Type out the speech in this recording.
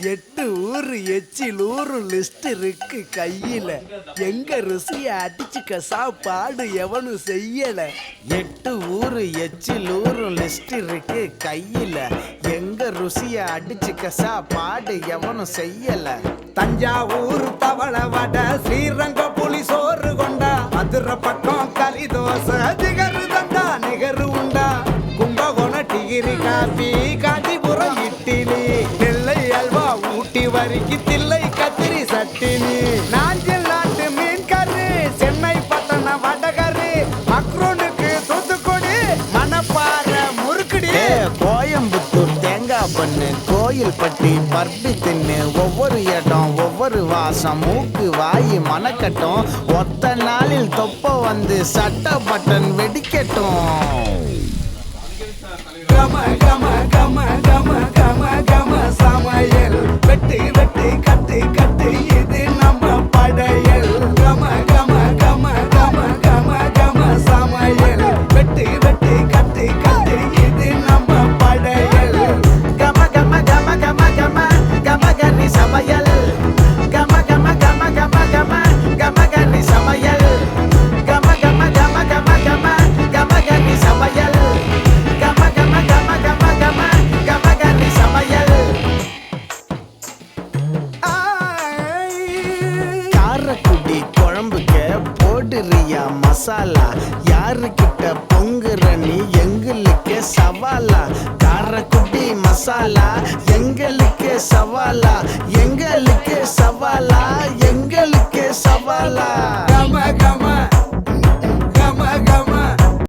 8 ஊரு எச்சில் ஊரு லிஸ்ட் இருக்கு கையில, எங்க ருசிய அடிச்சுக்க சாப்பாடு எவனும் செய்யல. 8 ஊரு எச்சில் ஊரு லிஸ்ட் இருக்கு கையில, எங்க ருசிய அடிச்சுக்க சாப்பாடு எவனும் செய்யல. தஞ்சாவூர் தவள வடை, ஸ்ரீரங்க புலி சோறு கொண்டா, மதுரை பக்கம் கறி தோசை, திகரு தண்டா நிகரு உண்டா, கும்பகோணம் டிகிரி காபி, காஞ்சிபுரம் இட்லி, நெல்லை அல்வா ஊட்டி வரிக்கு தில்லை கத்திரி சட்டினி, நாஞ்சில் நாட்டு மீன் கறி, சென்னை பட்டணம் வடகரி, மக்ரூனுக்கு தூத்துக்குடி, மணப்பாறை முறுக்குடி, கோயம்புத்தூர் தேங்காய் பண்ணு, கோயில் பட்டி பர்பி தின்னு, ஒவ்வொரு இடம் ஒவ்வொரு வாசம், மூக்கு வாயி மணக்கட்டும், ஒத்த நாளில் தொப்ப வந்து சட்ட பட்டன் வெடிக்கட்டும். கம கம கம கம கம கம சமையல், வெட்டி வெட்டி கட்டி கட்டி இது நம்ம படையல். கம கம கம கம கம கம சமையல், வெட்டி வெட்டி கட்டி கட்டி இது நம்ம படையல். கம கம கம கம கம கம கனி சமையல், கம கம கம கம கம கம கனி சமையல், கம கம கம கம கம கம கனி சமையல், கம கம கம கம கம கம கனி சமையல். காரக்குடி குழம்புக்கு போடுறியா மசாலா, யாருக்கிட்ட பொங்குற நீ எங்களுக்கு சவாலா. காரக்குடி மசாலா எங்களுக்கு சவாலா, எங்களுக்கு சவாலா, எங்களுக்கு சவாலா. கம கம